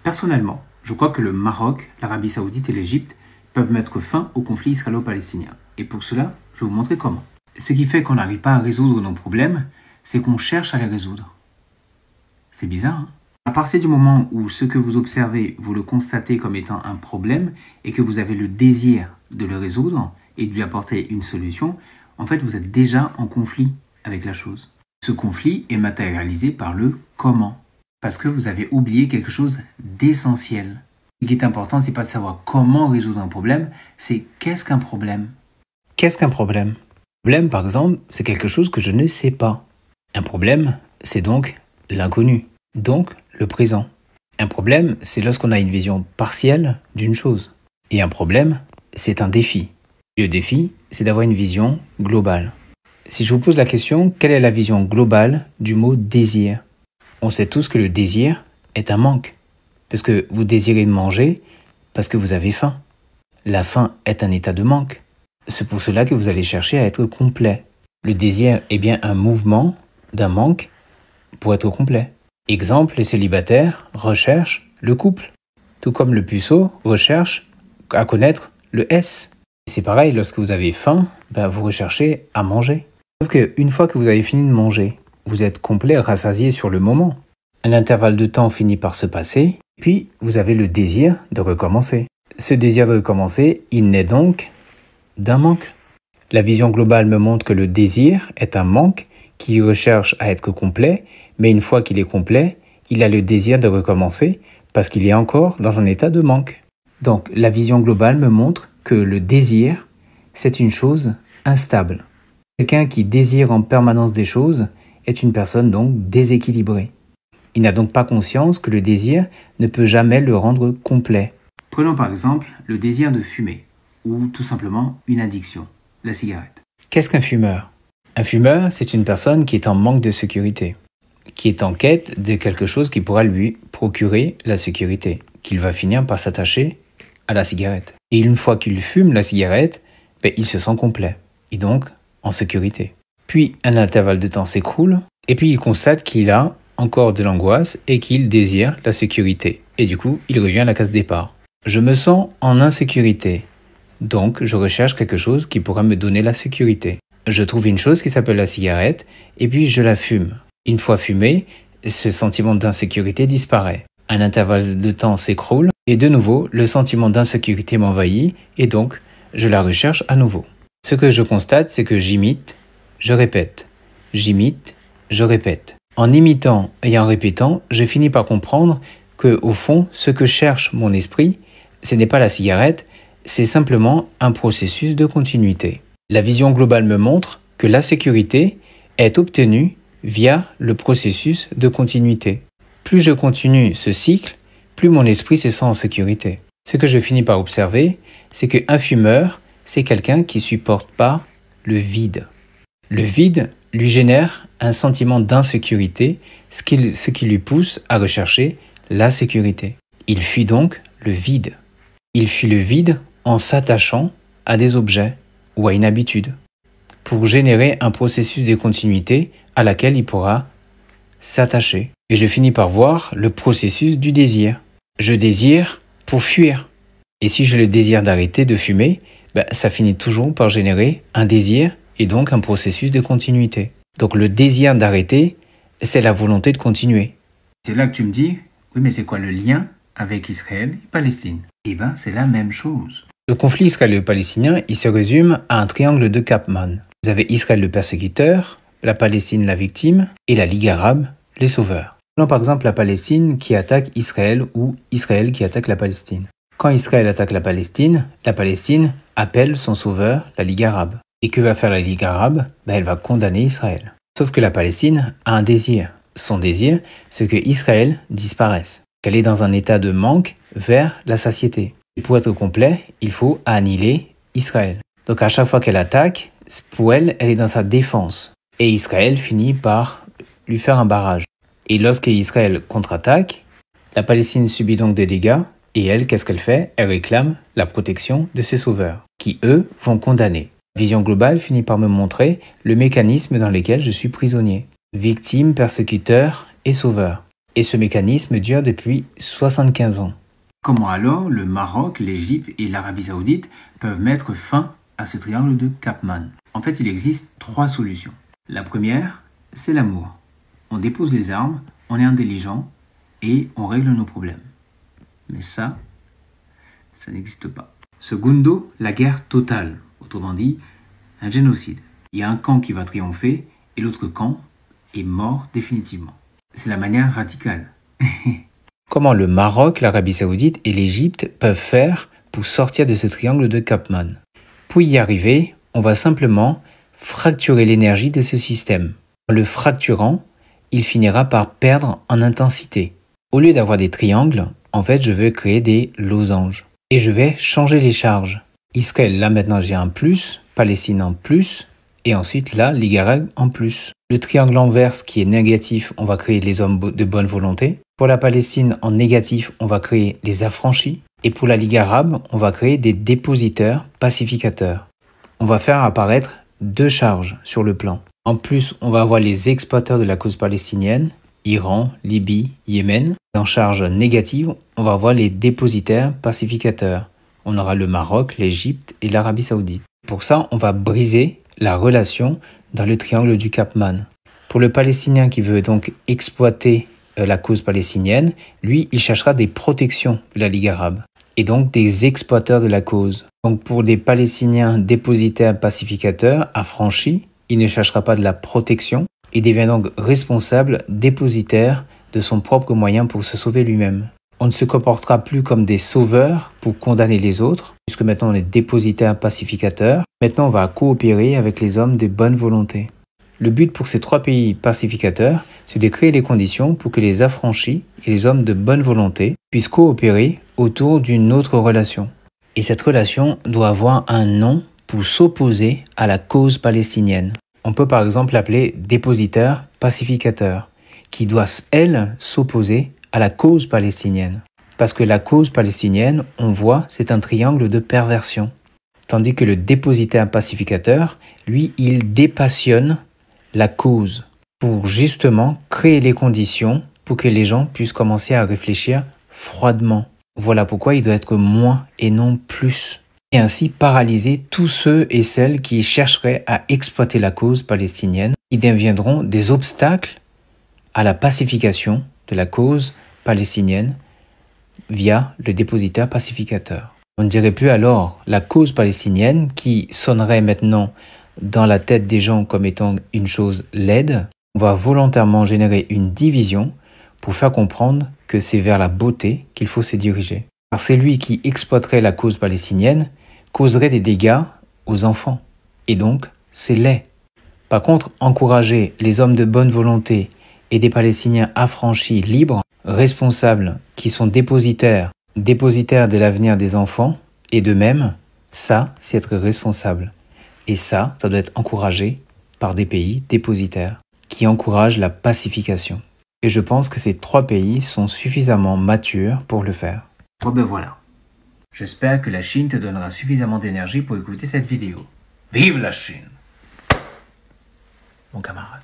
Personnellement, je crois que le Maroc, l'Arabie Saoudite et l'Égypte peuvent mettre fin au conflit israélo-palestinien. Et pour cela, je vais vous montrer comment. Ce qui fait qu'on n'arrive pas à résoudre nos problèmes, c'est qu'on cherche à les résoudre. C'est bizarre, hein? À partir du moment où ce que vous observez, vous le constatez comme étant un problème et que vous avez le désir de le résoudre et de lui apporter une solution, en fait, vous êtes déjà en conflit avec la chose. Ce conflit est matérialisé par le comment. Parce que vous avez oublié quelque chose d'essentiel. Ce qui est important, c'est pas de savoir comment résoudre un problème, c'est qu'est-ce qu'un problème. Qu'est-ce qu'un problème? Un problème, par exemple, c'est quelque chose que je ne sais pas. Un problème, c'est donc l'inconnu, donc le présent. Un problème, c'est lorsqu'on a une vision partielle d'une chose. Et un problème, c'est un défi. Le défi, c'est d'avoir une vision globale. Si je vous pose la question, quelle est la vision globale du mot désir? On sait tous que le désir est un manque. Parce que vous désirez manger parce que vous avez faim. La faim est un état de manque. C'est pour cela que vous allez chercher à être complet. Le désir est bien un mouvement d'un manque pour être complet. Exemple, les célibataires recherchent le couple. Tout comme le puceau recherche à connaître le S. C'est pareil, lorsque vous avez faim, vous recherchez à manger. Sauf qu'une fois que vous avez fini de manger, vous êtes complet, rassasié sur le moment. Un intervalle de temps finit par se passer, puis vous avez le désir de recommencer. Ce désir de recommencer, il naît donc d'un manque. La vision globale me montre que le désir est un manque qui recherche à être complet, mais une fois qu'il est complet, il a le désir de recommencer parce qu'il est encore dans un état de manque. Donc la vision globale me montre que le désir, c'est une chose instable. Quelqu'un qui désire en permanence des choses est une personne donc déséquilibrée. Il n'a donc pas conscience que le désir ne peut jamais le rendre complet. Prenons par exemple le désir de fumer, ou tout simplement une addiction, la cigarette. Qu'est-ce qu'un fumeur? Un fumeur, c'est une personne qui est en manque de sécurité, qui est en quête de quelque chose qui pourra lui procurer la sécurité, qu'il va finir par s'attacher à la cigarette. Et une fois qu'il fume la cigarette, il se sent complet, et donc en sécurité. Puis un intervalle de temps s'écroule, et puis il constate qu'il a encore de l'angoisse et qu'il désire la sécurité. Et du coup, il revient à la case départ. Je me sens en insécurité, donc je recherche quelque chose qui pourra me donner la sécurité. Je trouve une chose qui s'appelle la cigarette, et puis je la fume. Une fois fumée, ce sentiment d'insécurité disparaît. Un intervalle de temps s'écroule, et de nouveau, le sentiment d'insécurité m'envahit, et donc, je la recherche à nouveau. Ce que je constate, c'est que j'imite, je répète. J'imite, je répète. En imitant et en répétant, je finis par comprendre que, au fond, ce que cherche mon esprit, ce n'est pas la cigarette, c'est simplement un processus de continuité. La vision globale me montre que la sécurité est obtenue via le processus de continuité. Plus je continue ce cycle, plus mon esprit se sent en sécurité. Ce que je finis par observer, c'est qu'un fumeur, c'est quelqu'un qui supporte pas le vide. Le vide lui génère un sentiment d'insécurité, ce qui lui pousse à rechercher la sécurité. Il fuit donc le vide. Il fuit le vide en s'attachant à des objets ou à une habitude, pour générer un processus de continuité à laquelle il pourra s'attacher. Et je finis par voir le processus du désir. Je désire pour fuir. Et si je le désire d'arrêter de fumer, ça finit toujours par générer un désir et donc un processus de continuité. Donc le désir d'arrêter, c'est la volonté de continuer. C'est là que tu me dis, oui mais c'est quoi le lien avec Israël et Palestine? Eh bien c'est la même chose. Le conflit israélo-palestinien, il se résume à un triangle de Kapman. Vous avez Israël le persécuteur, la Palestine la victime et la Ligue arabe les sauveurs. Prenons par exemple la Palestine qui attaque Israël ou Israël qui attaque la Palestine. Quand Israël attaque la Palestine appelle son sauveur, la Ligue arabe. Et que va faire la Ligue arabe? Elle va condamner Israël. Sauf que la Palestine a un désir. Son désir, c'est que Israël disparaisse. Qu'elle est dans un état de manque vers la satiété. Et pour être complet, il faut annihiler Israël. Donc à chaque fois qu'elle attaque, pour elle, elle est dans sa défense. Et Israël finit par lui faire un barrage. Et lorsque Israël contre-attaque, la Palestine subit donc des dégâts. Et elle, qu'est-ce qu'elle fait? Elle réclame la protection de ses sauveurs, qui eux vont condamner. Vision globale finit par me montrer le mécanisme dans lequel je suis prisonnier. Victime, persécuteur et sauveur. Et ce mécanisme dure depuis 75 ans. Comment alors le Maroc, l'Égypte et l'Arabie Saoudite peuvent mettre fin à ce triangle de Chapman? En fait, il existe 3 solutions. La première, c'est l'amour. On dépose les armes, on est intelligent et on règle nos problèmes. Mais ça n'existe pas. Segundo, la guerre totale. Autrement dit, un génocide. Il y a un camp qui va triompher et l'autre camp est mort définitivement. C'est la manière radicale. Comment le Maroc, l'Arabie Saoudite et l'Égypte peuvent faire pour sortir de ce triangle de Chapman? Pour y arriver, on va simplement fracturer l'énergie de ce système. En le fracturant, il finira par perdre en intensité. Au lieu d'avoir des triangles, en fait, je veux créer des losanges. Et je vais changer les charges. Israël, là maintenant j'ai un plus, Palestine en plus, et ensuite là, Ligue arabe en plus. Le triangle inverse qui est négatif, on va créer les hommes de bonne volonté. Pour la Palestine en négatif, on va créer les affranchis. Et pour la Ligue arabe, on va créer des dépositeurs pacificateurs. On va faire apparaître 2 charges sur le plan. En plus, on va avoir les exploiteurs de la cause palestinienne, Iran, Libye, Yémen. En charge négative, on va avoir les dépositaires pacificateurs. On aura le Maroc, l'Égypte et l'Arabie Saoudite. Pour ça, on va briser la relation dans le triangle du Chapman. Pour le Palestinien qui veut donc exploiter la cause palestinienne, lui, il cherchera des protections de la Ligue arabe et donc des exploiteurs de la cause. Donc pour des Palestiniens dépositaires pacificateurs affranchis, il ne cherchera pas de la protection et devient donc responsable dépositaire de son propre moyen pour se sauver lui-même. On ne se comportera plus comme des sauveurs pour condamner les autres, puisque maintenant on est dépositaire pacificateur. Maintenant on va coopérer avec les hommes de bonne volonté. Le but pour ces 3 pays pacificateurs, c'est de créer les conditions pour que les affranchis et les hommes de bonne volonté puissent coopérer autour d'une autre relation. Et cette relation doit avoir un nom pour s'opposer à la cause palestinienne. On peut par exemple l'appeler dépositaire pacificateur, qui doit, elle, s'opposer à la cause palestinienne. Parce que la cause palestinienne, on voit, c'est un triangle de perversion. Tandis que le dépositaire pacificateur, lui, il dépassionne la cause pour justement créer les conditions pour que les gens puissent commencer à réfléchir froidement. Voilà pourquoi il doit être moins et non plus. Et ainsi paralyser tous ceux et celles qui chercheraient à exploiter la cause palestinienne, qui deviendront des obstacles à la pacification de la cause palestinienne via le dépositaire pacificateur. On ne dirait plus alors la cause palestinienne qui sonnerait maintenant dans la tête des gens comme étant une chose laide. On va volontairement générer une division pour faire comprendre que c'est vers la beauté qu'il faut se diriger. Car celui qui exploiterait la cause palestinienne causerait des dégâts aux enfants. Et donc, c'est laid. Par contre, encourager les hommes de bonne volonté et des Palestiniens affranchis, libres, responsables, qui sont dépositaires de l'avenir des enfants, et d'eux-mêmes, ça, c'est être responsable. Et ça doit être encouragé par des pays dépositaires qui encouragent la pacification. Et je pense que ces 3 pays sont suffisamment matures pour le faire. Bon ben voilà. J'espère que la Chine te donnera suffisamment d'énergie pour écouter cette vidéo. Vive la Chine, mon camarade!